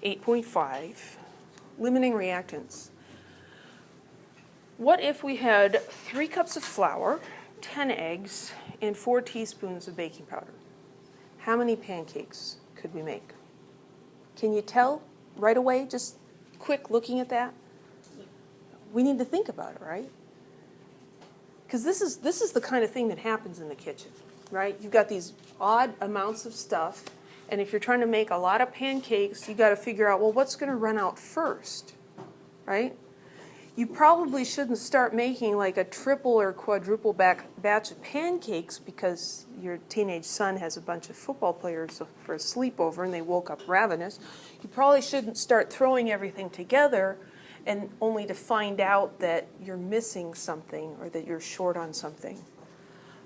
8.5, limiting reactants. What if we had 3 cups of flour, 10 eggs, and 4 teaspoons of baking powder? How many pancakes could we make? Can you tell right away, just quick looking at that? We need to think about it, right? Because this is the kind of thing that happens in the kitchen, right? You've got these odd amounts of stuff, and if you're trying to make a lot of pancakes, you got to figure out, well, what's going to run out first, right? You probably shouldn't start making like a triple or quadruple batch of pancakes because your teenage son has a bunch of football players for a sleepover and they woke up ravenous. You probably shouldn't start throwing everything together and only to find out that you're missing something or that you're short on something.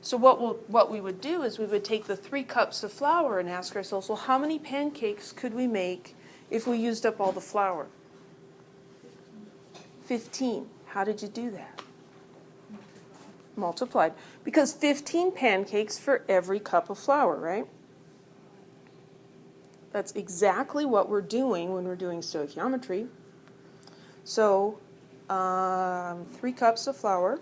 So what we would do is we would take the 3 cups of flour and ask ourselves, well, how many pancakes could we make if we used up all the flour? 15. How did you do that? Multiplied. Because 15 pancakes for every cup of flour, right? That's exactly what we're doing when we're doing stoichiometry. So 3 cups of flour.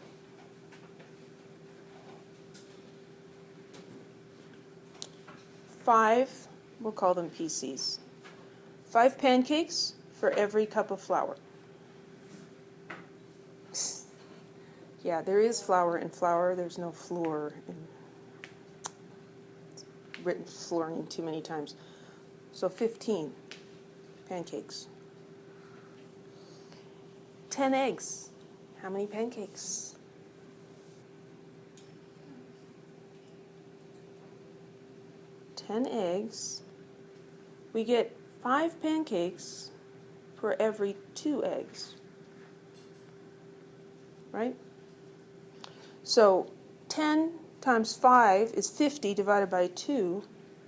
5, we'll call them PCs. 5 pancakes for every cup of flour. Yeah, there is flour in flour. There's no floor. It's written fluorine too many times. So 15 pancakes. 10 eggs. How many pancakes? 10 eggs. We get 5 pancakes for every 2 eggs. Right? So 10 times 5 is 50 divided by 2.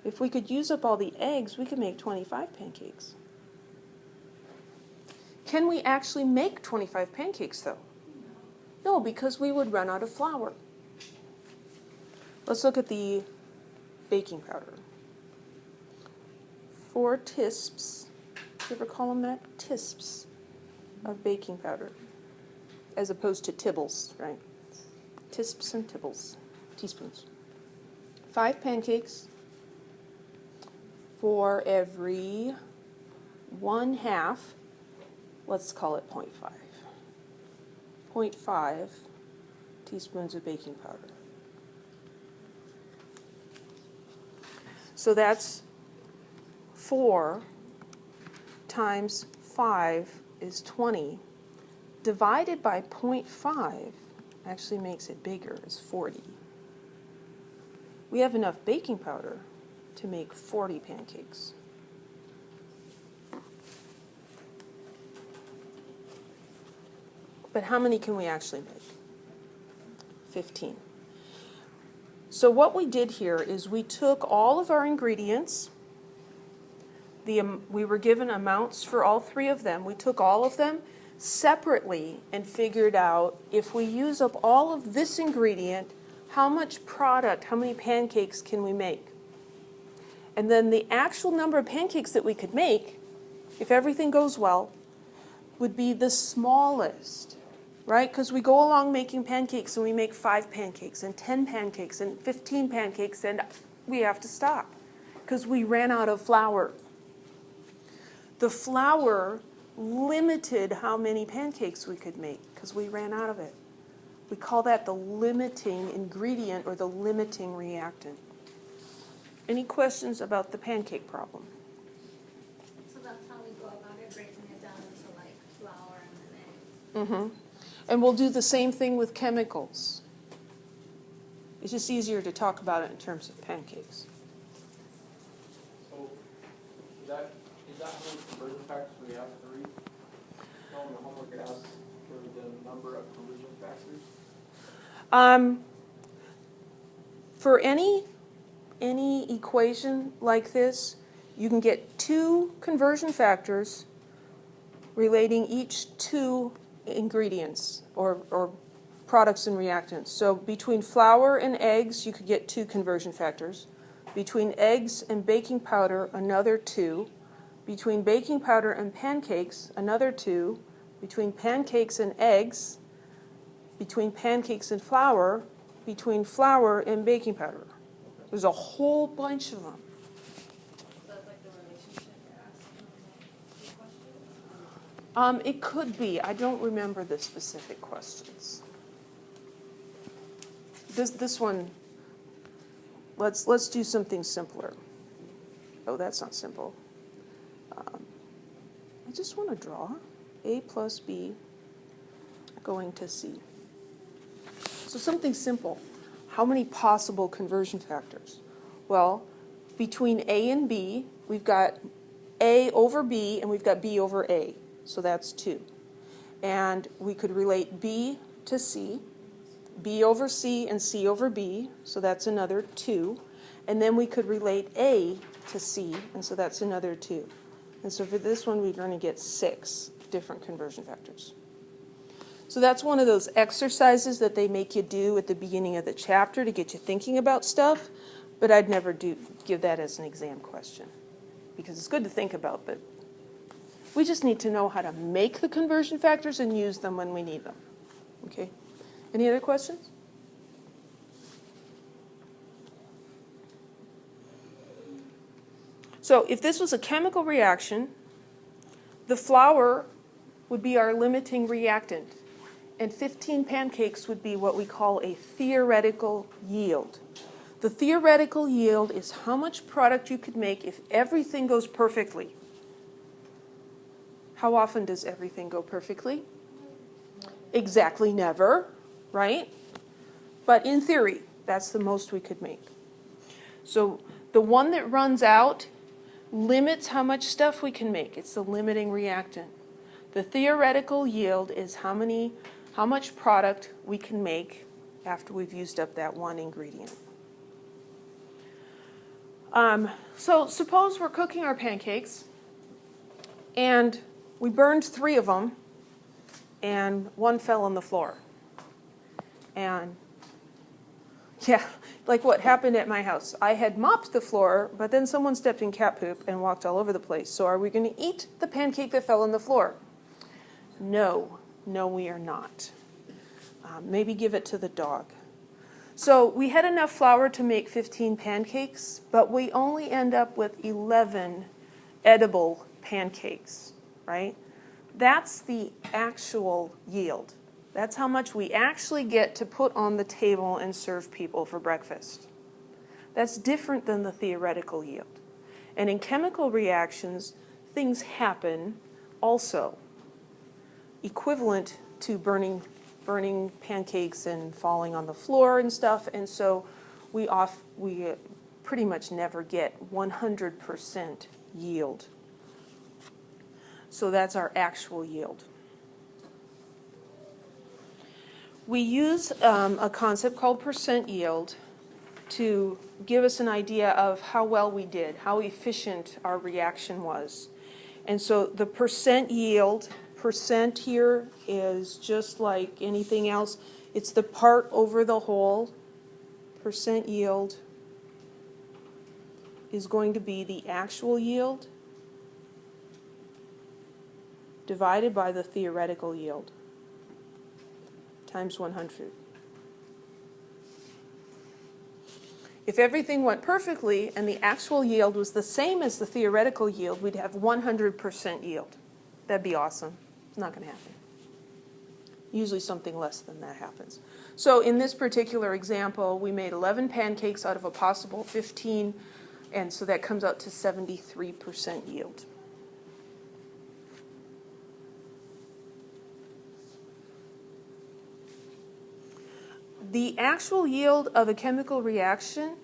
If we could use up all the eggs, we could make 25 pancakes. Can we actually make 25 pancakes, though? No, because we would run out of flour. Let's look at the baking powder. 4 tisps. Do you ever call them that? Tisps of baking powder, as opposed to tibbles, right? Tisps and tibbles, teaspoons. 5 pancakes for every 1/2, let's call it 0.5. 0.5 teaspoons of baking powder. So that's 4 times 5 is 20. Divided by 0.5 actually makes it bigger, it's 40. We have enough baking powder to make 40 pancakes. But how many can we actually make? 15. So what we did here is we took all of our ingredients. We were given amounts for all 3 of them. We took all of them separately and figured out if we use up all of this ingredient, how much product, how many pancakes can we make? And then the actual number of pancakes that we could make, if everything goes well, would be the smallest, right? Because we go along making pancakes and we make 5 pancakes and 10 pancakes and 15 pancakes and we have to stop because we ran out of flour. The flour limited how many pancakes we could make because we ran out of it. We call that the limiting ingredient or the limiting reactant. Any questions about the pancake problem? So that's how we go about it, breaking it down into like flour and then eggs. And we'll do the same thing with chemicals. It's just easier to talk about it in terms of pancakes. So is that how many conversion factors we have? 3? No, in the homework it asks for the number of conversion factors. For any equation like this, you can get 2 conversion factors relating each to ingredients or products and reactants. So between flour and eggs, you could get 2 conversion factors. Between eggs and baking powder, another 2. between baking powder and pancakes, another 2, between pancakes and eggs, between pancakes and flour, between flour and baking powder. There's a whole bunch of them. That's like the relationship you're asking on the question? It could be. I don't remember the specific questions. This one, let's do something simpler. Oh, that's not simple. I just want to draw A plus B going to C. So something simple. How many possible conversion factors? Well, between A and B, we've got A over B, and we've got B over A. So that's 2. And we could relate B to C, B over C and C over B, so that's another 2. And then we could relate A to C, and so that's another 2. And so for this one, we're going to get 6 different conversion factors. So that's one of those exercises that they make you do at the beginning of the chapter to get you thinking about stuff, but I'd never give that as an exam question, because it's good to think about, but we just need to know how to make the conversion factors and use them when we need them. Okay? Any other questions? So if this was a chemical reaction, the flour would be our limiting reactant, and 15 pancakes would be what we call a theoretical yield. The theoretical yield is how much product you could make if everything goes perfectly. How often does everything go perfectly? Exactly never, right? But in theory, that's the most we could make. So the one that runs out limits how much stuff we can make. It's the limiting reactant. The theoretical yield is how much product we can make after we've used up that one ingredient. So suppose we're cooking our pancakes and we burned 3 of them and 1 fell on the floor. And yeah, like what happened at my house. I had mopped the floor, but then someone stepped in cat poop and walked all over the place. So are we going to eat the pancake that fell on the floor? No, we are not. Maybe give it to the dog. So we had enough flour to make 15 pancakes, but we only end up with 11 edible pancakes, right? That's the actual yield. That's how much we actually get to put on the table and serve people for breakfast. That's different than the theoretical yield. And in chemical reactions, things happen also, equivalent to burning pancakes and falling on the floor and stuff. And so we pretty much never get 100% yield. So that's our actual yield. We use a concept called percent yield to give us an idea of how well we did, how efficient our reaction was. And so the percent yield, percent here is just like anything else. It's the part over the whole. Percent yield is going to be the actual yield divided by the theoretical yield times 100. If everything went perfectly and the actual yield was the same as the theoretical yield, we'd have 100% yield. That'd be awesome. It's not going to happen. Usually something less than that happens. So in this particular example, we made 11 pancakes out of a possible 15, and so that comes out to 73% yield. The actual yield of a chemical reaction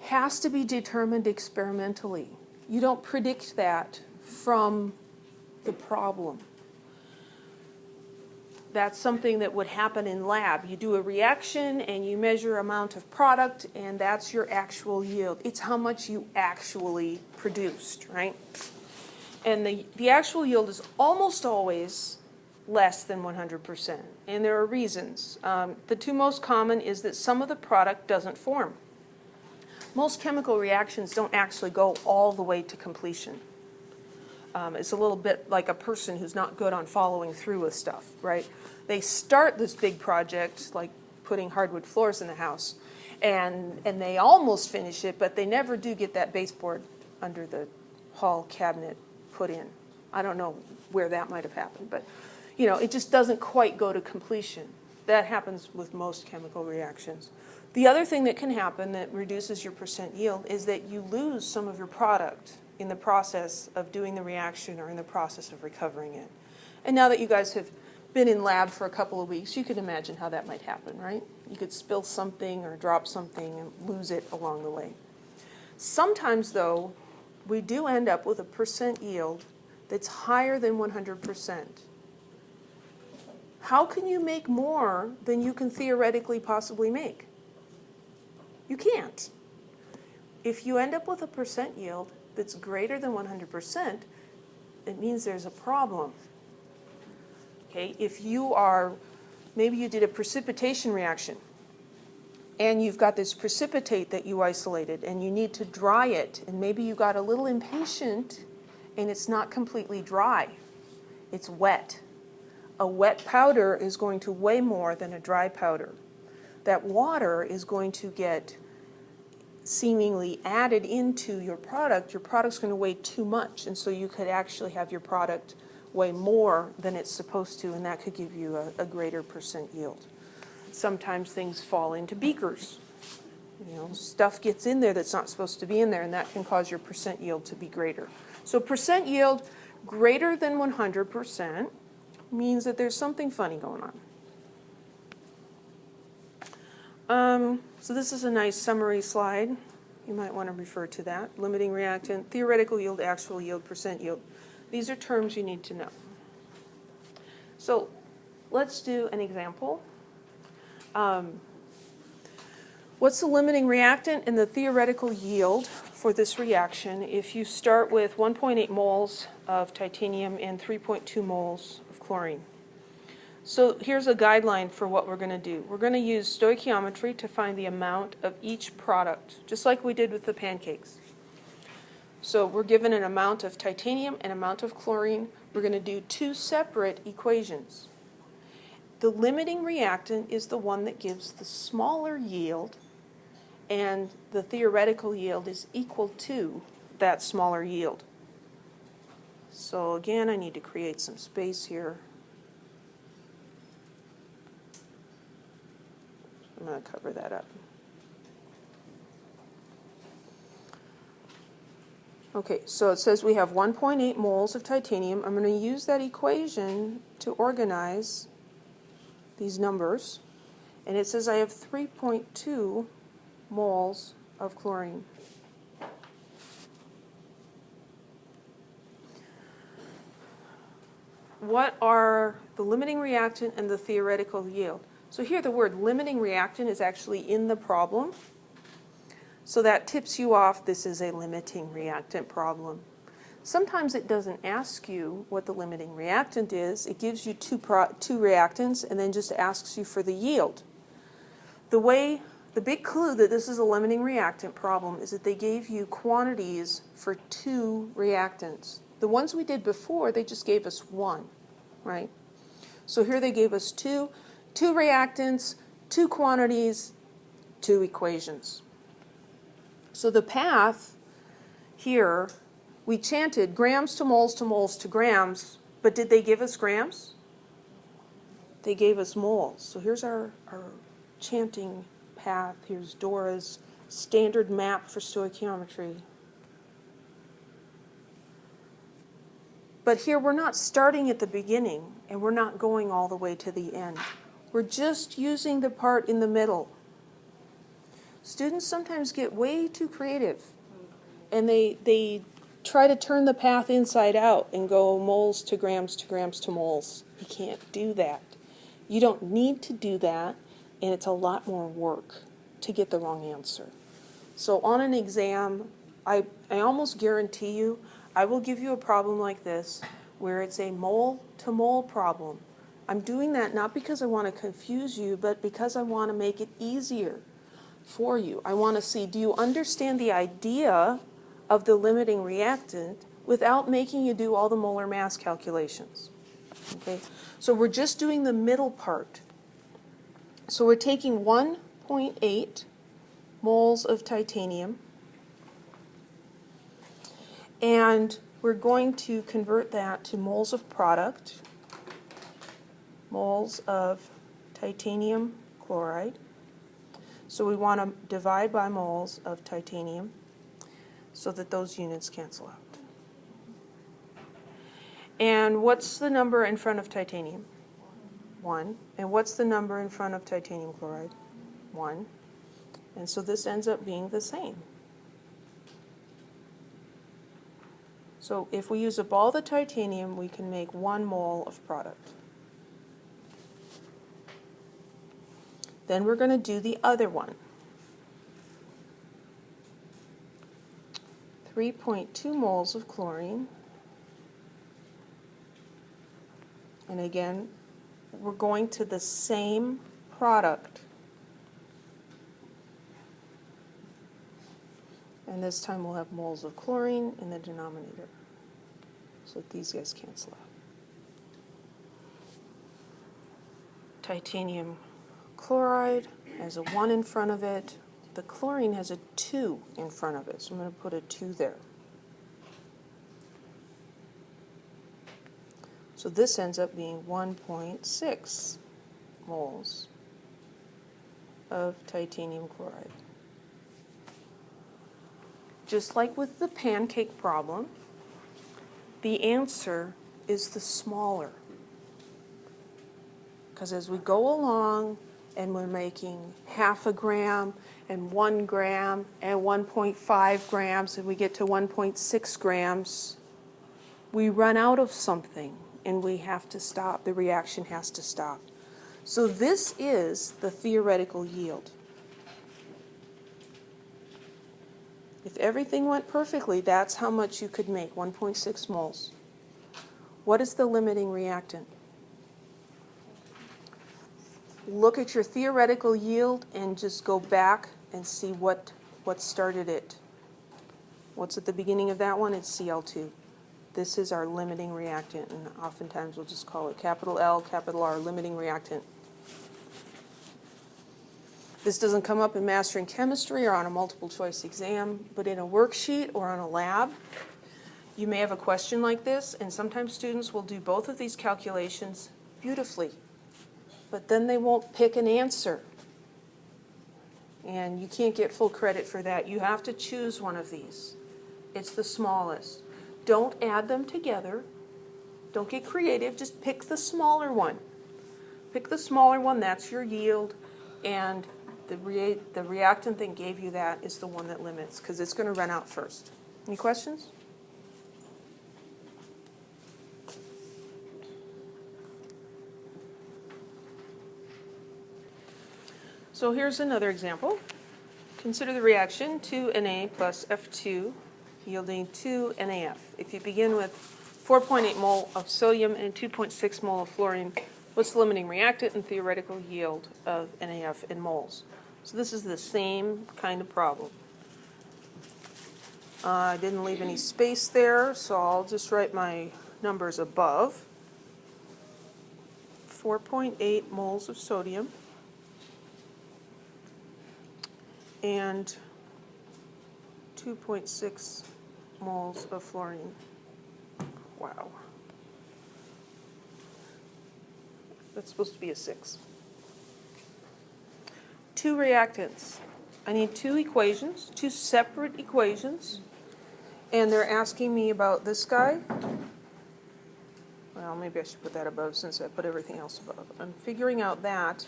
has to be determined experimentally. You don't predict that from the problem. That's something that would happen in lab. You do a reaction and you measure amount of product, and that's your actual yield. It's how much you actually produced, right? And the actual yield is almost always less than 100%. And there are reasons. The 2 most common is that some of the product doesn't form. Most chemical reactions don't actually go all the way to completion. It's a little bit like a person who's not good on following through with stuff, right? They start this big project, like putting hardwood floors in the house, and they almost finish it, but they never do get that baseboard under the hall cabinet put in. I don't know where that might have happened, but you know, it just doesn't quite go to completion. That happens with most chemical reactions. The other thing that can happen that reduces your percent yield is that you lose some of your product in the process of doing the reaction or in the process of recovering it. And now that you guys have been in lab for a couple of weeks, you can imagine how that might happen, right? You could spill something or drop something and lose it along the way. Sometimes, though, we do end up with a percent yield that's higher than 100%. How can you make more than you can theoretically possibly make? You can't. If you end up with a percent yield that's greater than 100%, it means there's a problem. Okay, if you are, maybe you did a precipitation reaction, and you've got this precipitate that you isolated, and you need to dry it, and maybe you got a little impatient, and it's not completely dry. It's wet. A wet powder is going to weigh more than a dry powder. That water is going to get seemingly added into your product. Your product's going to weigh too much, and so you could actually have your product weigh more than it's supposed to, and that could give you a greater percent yield. Sometimes things fall into beakers. You know, stuff gets in there that's not supposed to be in there, and that can cause your percent yield to be greater. So percent yield greater than 100% means that there's something funny going on. So this is a nice summary slide. You might want to refer to that. Limiting reactant, theoretical yield, actual yield, percent yield. These are terms you need to know. So let's do an example. What's the limiting reactant and the theoretical yield for this reaction if you start with 1.8 moles of titanium and 3.2 moles of chlorine? So here's a guideline for what we're going to do. We're going to use stoichiometry to find the amount of each product, just like we did with the pancakes. So we're given an amount of titanium and amount of chlorine. We're going to do two separate equations. The limiting reactant is the one that gives the smaller yield, and the theoretical yield is equal to that smaller yield. So again, I need to create some space here. I'm going to cover that up. Okay, so it says we have 1.8 moles of titanium. I'm going to use that equation to organize these numbers. And it says I have 3.2 moles of chlorine. What are the limiting reactant and the theoretical yield? So here the word limiting reactant is actually in the problem. So that tips you off, this is a limiting reactant problem. Sometimes it doesn't ask you what the limiting reactant is. It gives you two reactants and then just asks you for the yield. The big clue that this is a limiting reactant problem is that they gave you quantities for two reactants. The ones we did before, they just gave us one, right? So here they gave us two reactants, two quantities, two equations. So the path here, we chanted grams to moles to moles to grams, but did they give us grams? They gave us moles. So here's our chanting path. Here's Dora's standard map for stoichiometry. But here we're not starting at the beginning, and we're not going all the way to the end. We're just using the part in the middle. Students sometimes get way too creative, and they try to turn the path inside out and go moles to grams to grams to moles. You can't do that. You don't need to do that, and it's a lot more work to get the wrong answer. So on an exam, I almost guarantee you, I will give you a problem like this where it's a mole to mole problem. I'm doing that not because I want to confuse you, but because I want to make it easier for you. I want to see, do you understand the idea of the limiting reactant, without making you do all the molar mass calculations. Okay, so we're just doing the middle part. So we're taking 1.8 moles of titanium, and we're going to convert that to moles of product, moles of titanium chloride. So we want to divide by moles of titanium so that those units cancel out. And what's the number in front of titanium? 1. And what's the number in front of titanium chloride? 1. And so this ends up being the same. So if we use up all the titanium, we can make 1 mole of product. Then we're going to do the other one. 3.2 moles of chlorine. And again, we're going to the same product. And this time we'll have moles of chlorine in the denominator, so that these guys cancel out. Titanium chloride has a 1 in front of it. The chlorine has a 2 in front of it, so I'm going to put a 2 there. So this ends up being 1.6 moles of titanium chloride. Just like with the pancake problem, the answer is the smaller. Because as we go along and we're making 0.5 gram and 1 gram and 1.5 grams and we get to 1.6 grams, we run out of something. And we have to stop. The reaction has to stop. So this is the theoretical yield. If everything went perfectly, that's how much you could make, 1.6 moles. What is the limiting reactant? Look at your theoretical yield and just go back and see what started it. What's at the beginning of that one? It's Cl2. This is our limiting reactant, and oftentimes we'll just call it capital L, capital R, limiting reactant. This doesn't come up in Mastering Chemistry or on a multiple choice exam, but in a worksheet or on a lab, you may have a question like this, and sometimes students will do both of these calculations beautifully, but then they won't pick an answer. And you can't get full credit for that. You have to choose one of these. It's the smallest. Don't add them together. Don't get creative. Just pick the smaller one. Pick the smaller one. That's your yield. And the reactant that gave you that is the one that limits, because it's going to run out first. Any questions? So here's another example. Consider the reaction 2Na plus F2 yielding 2 NaF. If you begin with 4.8 mole of sodium and 2.6 mole of fluorine, what's the limiting reactant and theoretical yield of NaF in moles? So this is the same kind of problem. I didn't leave any space there, so I'll just write my numbers above. 4.8 moles of sodium and 2.6 moles of fluorine. Wow. That's supposed to be a 6. 2 reactants. I need 2 equations, 2 separate equations, and they're asking me about this guy. Well, maybe I should put that above since I put everything else above. I'm figuring out that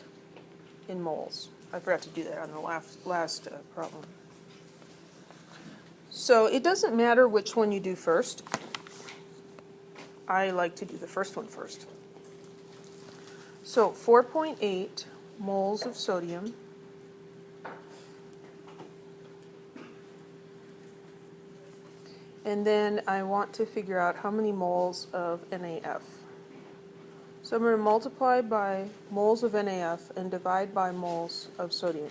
in moles. I forgot to do that on the last problem. So it doesn't matter which one you do first. I like to do the first one first. So 4.8 moles of sodium and then I want to figure out how many moles of NaF. So I'm going to multiply by moles of NaF and divide by moles of sodium.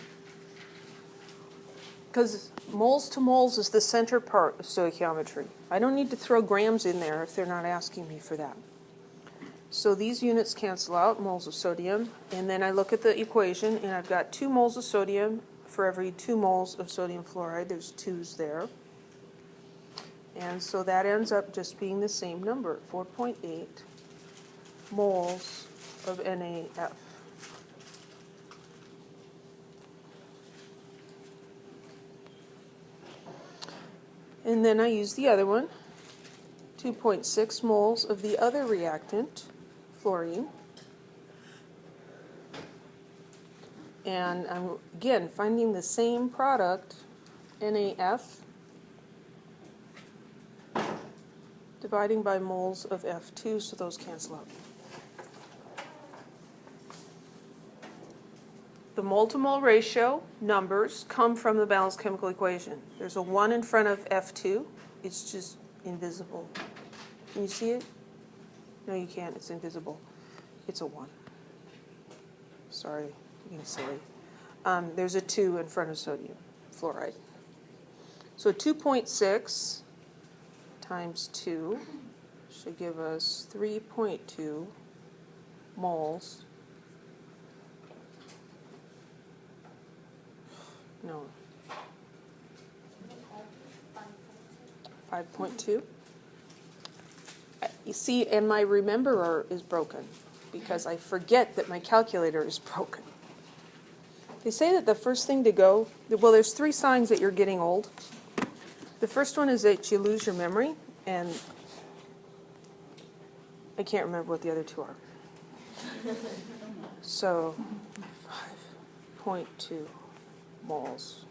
Because moles to moles is the center part of stoichiometry. I don't need to throw grams in there if they're not asking me for that. So these units cancel out, moles of sodium, and then I look at the equation, and I've got 2 moles of sodium for every 2 moles of sodium fluoride. There's 2's there. And so that ends up just being the same number, 4.8 moles of NaF. And then I use the other one, 2.6 moles of the other reactant, fluorine. And I'm, again, finding the same product, NaF, dividing by moles of F2, so those cancel out. The mole-to-mole ratio numbers come from the balanced chemical equation. There's a 1 in front of F2. It's just invisible. Can you see it? No, you can't. It's invisible. It's a 1. Sorry, I'm being silly. There's a 2 in front of sodium fluoride. So 2.6 times 2 should give us 3.2 moles. No. 5.2. You see, and my rememberer is broken because I forget that my calculator is broken. They say that the first thing to go, well, there's 3 signs that you're getting old. The first one is that you lose your memory, and I can't remember what the other 2 are. So, 5.2 moles.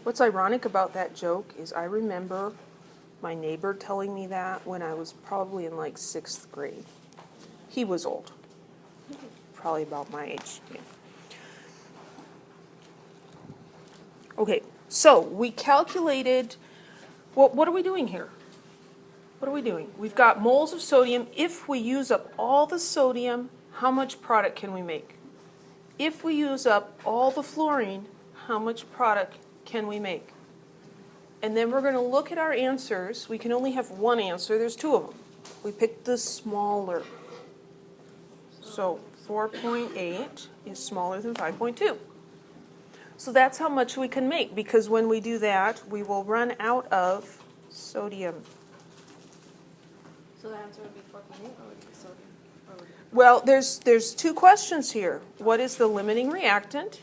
What's ironic about that joke is I remember my neighbor telling me that when I was probably in like 6th grade. He was old, probably about my age. Yeah. Okay, so we calculated, what are we doing here? What are we doing? We've got moles of sodium. If we use up all the sodium, how much product can we make? If we use up all the fluorine, how much product can we make? And then we're going to look at our answers. We can only have one answer. There's 2 of them. We picked the smaller. So 4.8 is smaller than 5.2. So that's how much we can make, because when we do that, we will run out of sodium. So the answer would be 4.8 or would it be sodium? Or would it be Well, there's 2 questions here. What is the limiting reactant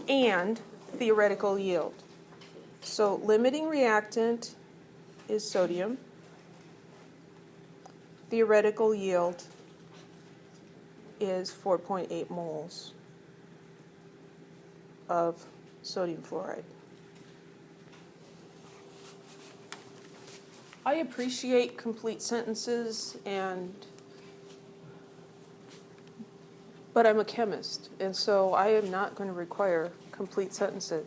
and theoretical yield? So limiting reactant is sodium. Theoretical yield is 4.8 moles of sodium fluoride. I appreciate complete sentences, but I'm a chemist, and so I am not going to require complete sentences.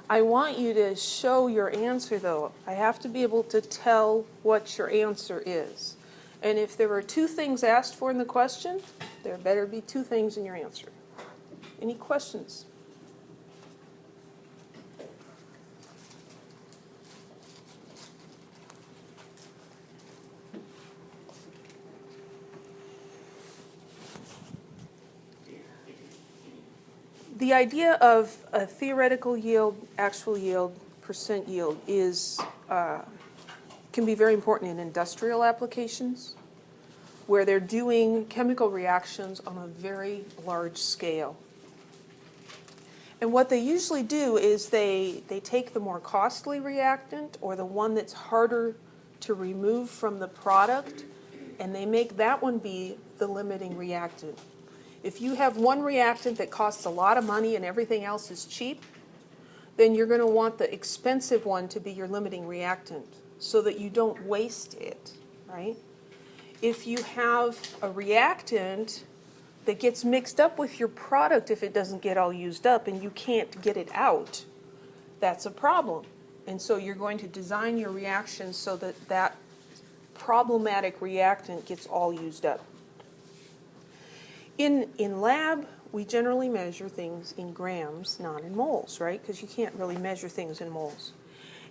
I want you to show your answer, though. I have to be able to tell what your answer is. And if there were 2 things asked for in the question, there better be 2 things in your answer. Any questions? The idea of a theoretical yield, actual yield, percent yield can be very important in industrial applications where they're doing chemical reactions on a very large scale. And what they usually do is they take the more costly reactant or the one that's harder to remove from the product, and they make that one be the limiting reactant. If you have one reactant that costs a lot of money and everything else is cheap, then you're going to want the expensive one to be your limiting reactant so that you don't waste it, right? If you have a reactant that gets mixed up with your product if it doesn't get all used up and you can't get it out, that's a problem. And so you're going to design your reaction so that that problematic reactant gets all used up. In lab, we generally measure things in grams, not in moles, right? Because you can't really measure things in moles.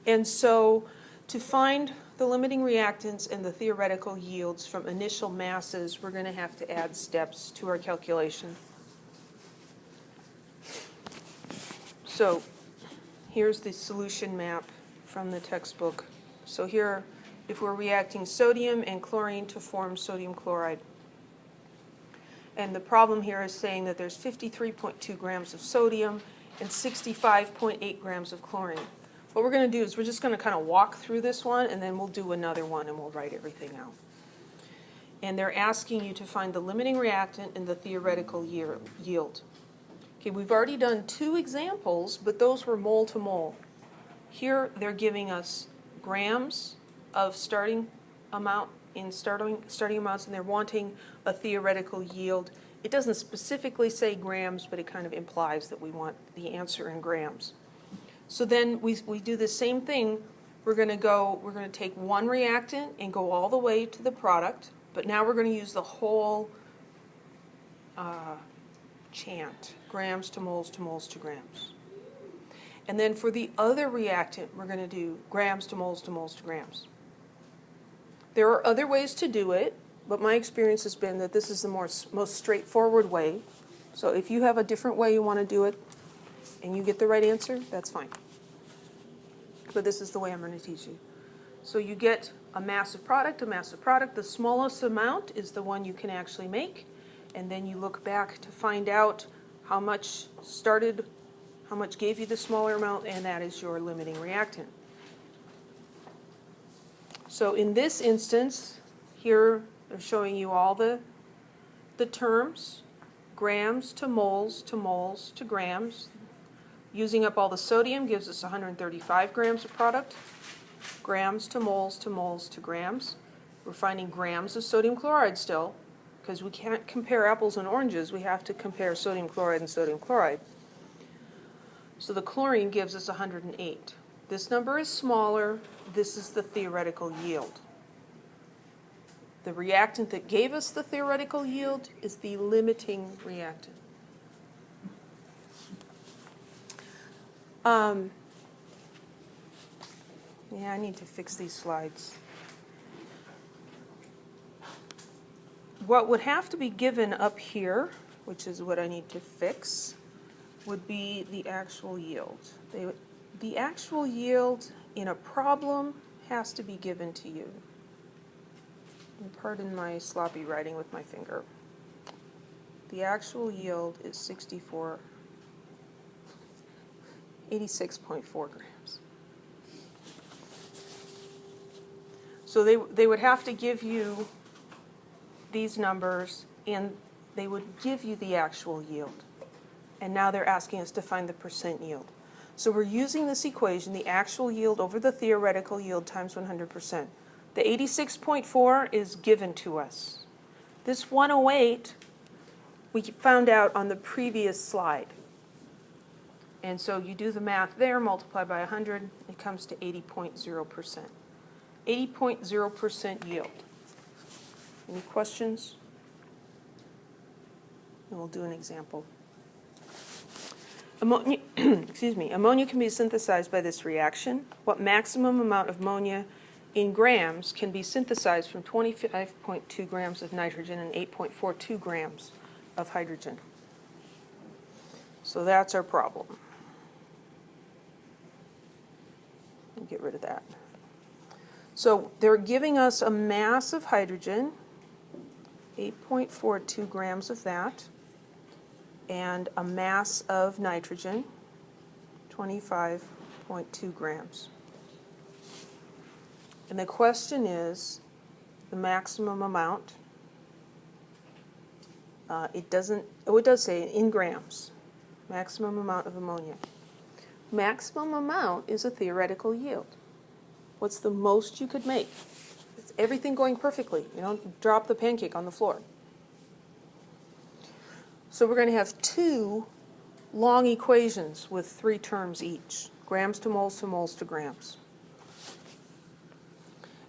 And so to find the limiting reactants and the theoretical yields from initial masses, we're going to have to add steps to our calculation. So here's the solution map from the textbook. So here, if we're reacting sodium and chlorine to form sodium chloride. And the problem here is saying that there's 53.2 grams of sodium and 65.8 grams of chlorine. What we're going to do is we're just going to kind of walk through this one, and then we'll do another one, and we'll write everything out. And they're asking you to find the limiting reactant and the theoretical yield. Okay, we've already done 2 examples, but those were mole to mole. Here they're giving us grams of starting amount in starting amounts, and they're wanting a theoretical yield. It doesn't specifically say grams, but it kind of implies that we want the answer in grams. So then we do the same thing. We're going to take one reactant and go all the way to the product, but now we're going to use the whole chant, grams to moles to moles to grams. And then for the other reactant, we're going to do grams to moles to moles to grams. There are other ways to do it, but my experience has been that this is the most straightforward way. So if you have a different way you want to do it, and you get the right answer, that's fine. But this is the way I'm going to teach you. So you get a massive product, a massive product. The smallest amount is the one you can actually make. And then you look back to find out how much gave you the smaller amount, and that is your limiting reactant. So in this instance, here they're showing you all the terms, grams to moles to moles to grams. Using up all the sodium gives us 135 grams of product. Grams to moles to moles to grams. We're finding grams of sodium chloride still, because we can't compare apples and oranges. We have to compare sodium chloride and sodium chloride. So the chlorine gives us 108. This number is smaller. This is the theoretical yield. The reactant that gave us the theoretical yield is the limiting reactant. Yeah, I need to fix these slides. What would have to be given up here, which is what I need to fix, would be the actual yield. The actual yield in a problem has to be given to you. And pardon my sloppy writing with my finger. The actual yield is 86.4 grams. So they would have to give you these numbers, and they would give you the actual yield. And now they're asking us to find the percent yield. So we're using this equation, the actual yield over the theoretical yield times 100%. The 86.4 is given to us. This 108 we found out on the previous slide. And so you do the math there, multiply by 100, it comes to 80.0%. 80.0% yield. Any questions? And we'll do an example. Ammonia, ammonia can be synthesized by this reaction. What maximum amount of ammonia in grams can be synthesized from 25.2 grams of nitrogen and 8.42 grams of hydrogen? So that's our problem. Get rid of that. So they're giving us a mass of hydrogen, 8.42 grams of that, and a mass of nitrogen, 25.2 grams. And the question is the maximum amount. It does say in grams, maximum amount of ammonia. Maximum amount is a theoretical yield. What's the most you could make? It's everything going perfectly. You don't drop the pancake on the floor. So we're going to have 2 long equations with 3 terms each. Grams to moles to grams.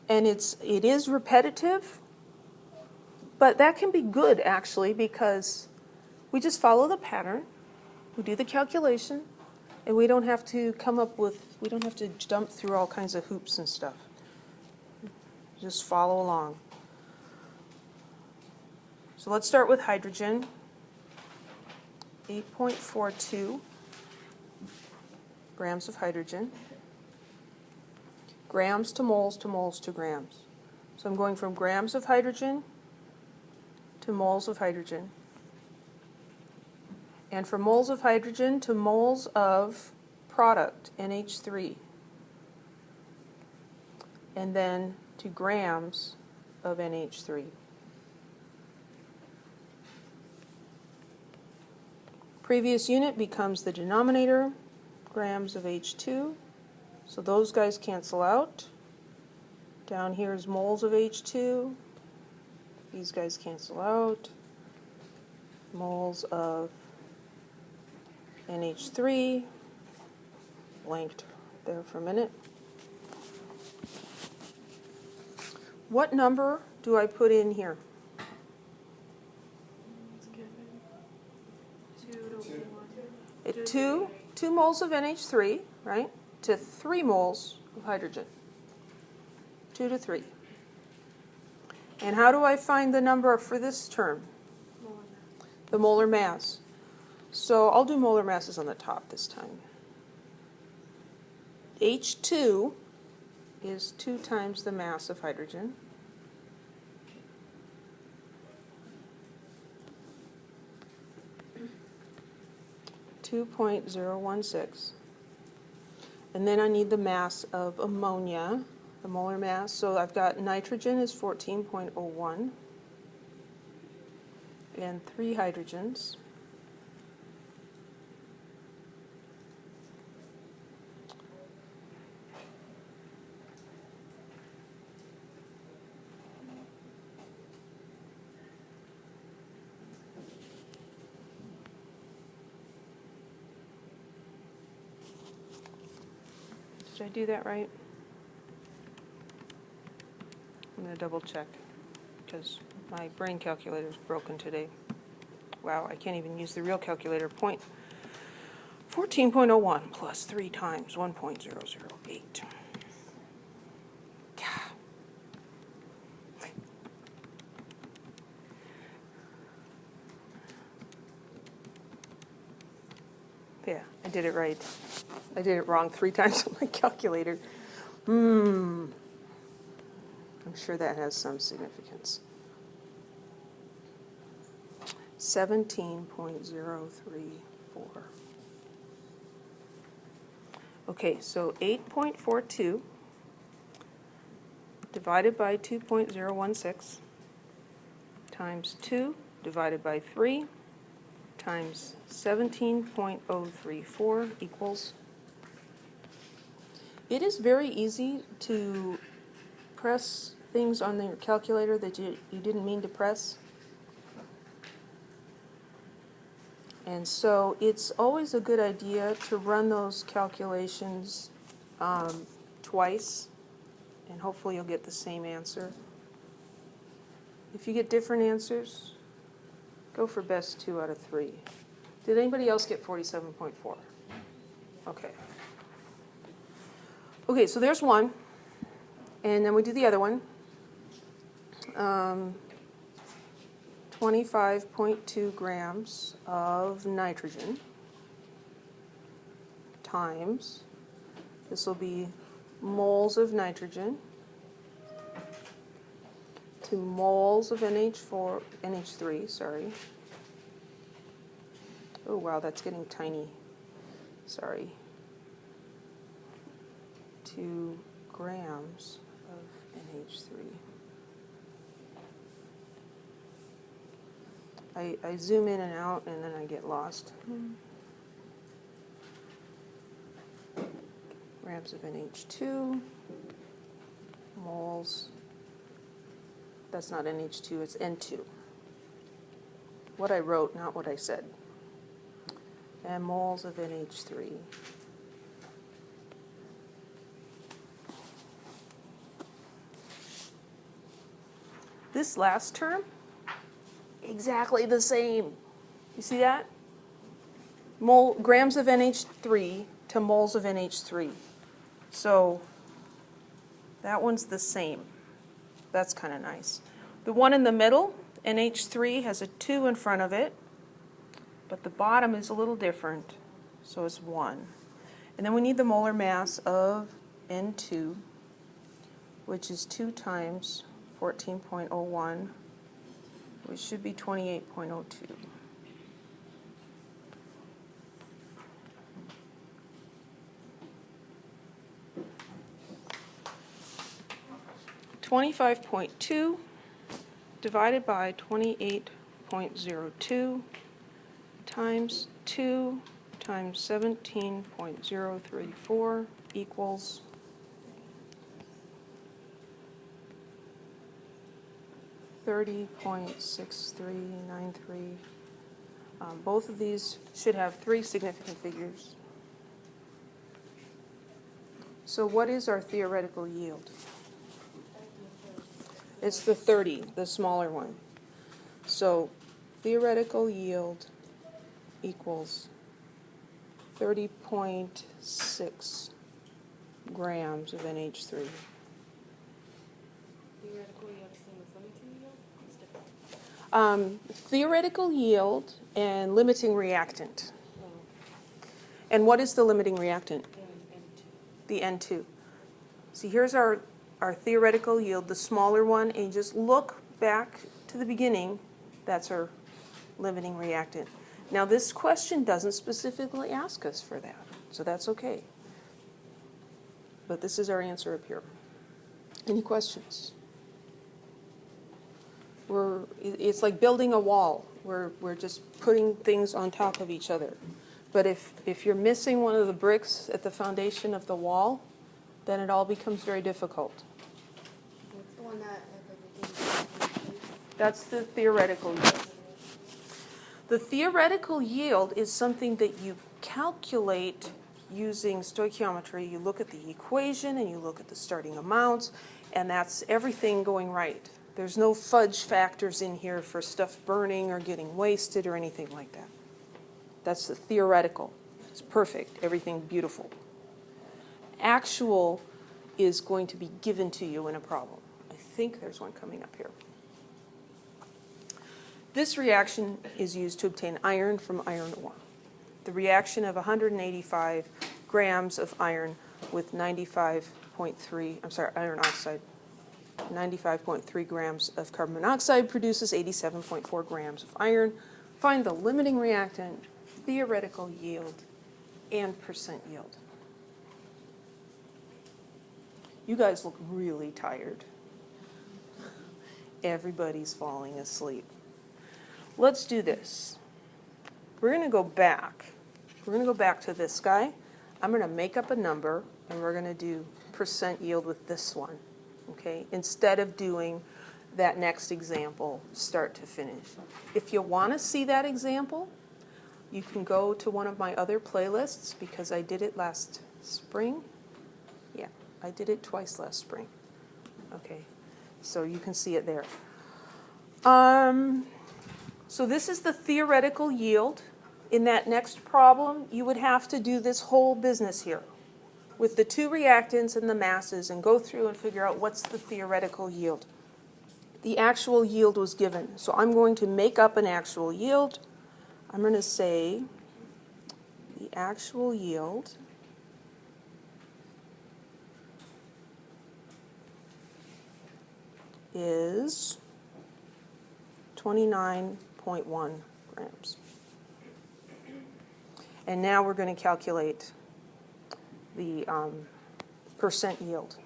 And it is repetitive, but that can be good actually, because We just follow the pattern, we do the calculation, and we don't have to we don't have to jump through all kinds of hoops and stuff. Just follow along. So let's start with hydrogen. 8.42 grams of hydrogen. Grams to moles to moles to grams. So I'm going from grams of hydrogen to moles of hydrogen. And from moles of hydrogen to moles of product, NH3. And then to grams of NH3. Previous unit becomes the denominator, grams of H2. So those guys cancel out. Down here is moles of H2. These guys cancel out. Moles of NH3. Blanked there for a minute. What number do I put in here? Two moles of NH3, right, to 3 moles of hydrogen. 2 to 3. And how do I find the number for this term? The molar mass. So I'll do molar masses on the top this time. H2 is 2 times the mass of hydrogen. .016. And then I need the mass of ammonia, the molar mass. So I've got nitrogen is 14.01 and 3 hydrogens. Did I do that right? I'm going to double check because my brain calculator is broken today. Wow, I can't even use the real calculator. 14.01 plus 3 times 1.008. Yeah, I did it right. I did it wrong 3 times on my calculator. I'm sure that has some significance. 17.034. Okay, so 8.42 divided by 2.016 times 2 divided by 3 times 17.034 equals. It is very easy to press things on your calculator that you didn't mean to press. And so it's always a good idea to run those calculations twice, and hopefully you'll get the same answer. If you get different answers, go for best 2 out of 3. Did anybody else get 47.4? Okay. Okay, so there's one. And then we do the other one. 25.2 grams of nitrogen times, this will be moles of nitrogen to moles of NH3, sorry. Oh wow, that's getting tiny. Sorry. 2 grams of NH3. I zoom in and out and then I get lost. Grams of NH2, moles. That's not NH2, it's N2. What I wrote, not what I said. And moles of NH3. This last term, exactly the same. You see that? Grams of NH3 to moles of NH3. So that one's the same. That's kind of nice. The one in the middle, NH3, has a 2 in front of it, but the bottom is a little different, so it's 1. And then we need the molar mass of N2, which is 2 times 14.01, which should be 28.02. $25.2 divided by 28.02 times 2 times 17.034 equals 30.6393. Both of these should have 3 significant figures. So what is our theoretical yield? It's the 30, the smaller one. So theoretical yield equals 30.6 grams of NH3. Theoretical yield same as limiting yield? It's different. Theoretical yield and limiting reactant. And what is the limiting reactant? The N2. See, here's our theoretical yield, the smaller one, and you just look back to the beginning. That's our limiting reactant. Now, this question doesn't specifically ask us for that, so that's okay. But this is our answer up here. Any questions? It's like building a wall. We're just putting things on top of each other. But if you're missing one of the bricks at the foundation of the wall, then it all becomes very difficult. What's the one that at the beginning? That's the theoretical yield. The theoretical yield is something that you calculate using stoichiometry. You look at the equation and you look at the starting amounts, and that's everything going right. There's no fudge factors in here for stuff burning or getting wasted or anything like that. That's the theoretical. It's perfect, everything beautiful. Actual is going to be given to you in a problem. I think there's one coming up here. This reaction is used to obtain iron from iron ore. The reaction of 185 grams of iron with iron oxide, 95.3 grams of carbon monoxide produces 87.4 grams of iron. Find the limiting reactant, theoretical yield, and percent yield. You guys look really tired. Everybody's falling asleep. Let's do this. We're going to go back. We're going to go back to this guy. I'm going to make up a number, and we're going to do percent yield with this one, okay? Instead of doing that next example, start to finish. If you want to see that example, you can go to one of my other playlists, because I did it last spring. Yeah, I did it twice last spring. Okay, so you can see it there. So this is the theoretical yield. In that next problem, you would have to do this whole business here with the 2 reactants and the masses and go through and figure out what's the theoretical yield. The actual yield was given. So I'm going to make up an actual yield. I'm going to say the actual yield is 29.1 grams. And now we're going to calculate the percent yield.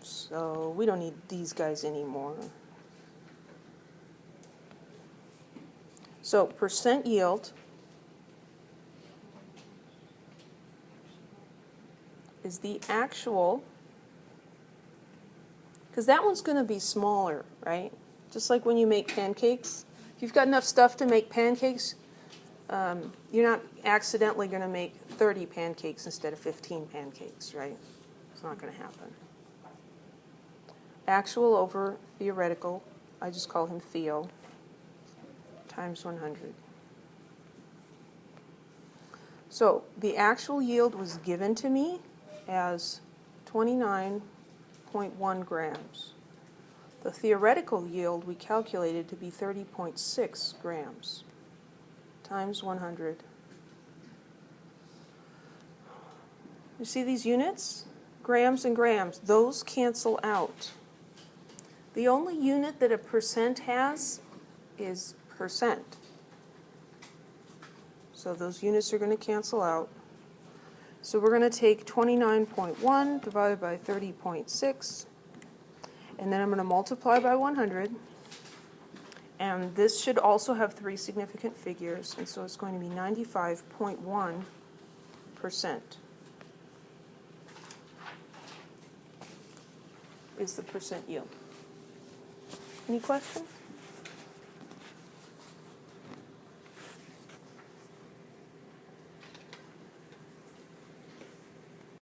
So we don't need these guys anymore. So percent yield is the actual, because that one's going to be smaller, right? Just like when you make pancakes. If you've got enough stuff to make pancakes, you're not accidentally going to make 30 pancakes instead of 15 pancakes, right? It's not going to happen. Actual over theoretical. I just call him Theo, times 100. So the actual yield was given to me as 29.1 grams. The theoretical yield we calculated to be 30.6 grams, times 100. You see these units? Grams and grams. Those cancel out. The only unit that a percent has is percent. So those units are going to cancel out. So we're going to take 29.1 divided by 30.6, and then I'm going to multiply by 100. And this should also have 3 significant figures, and so it's going to be 95.1% is the percent yield. Any questions?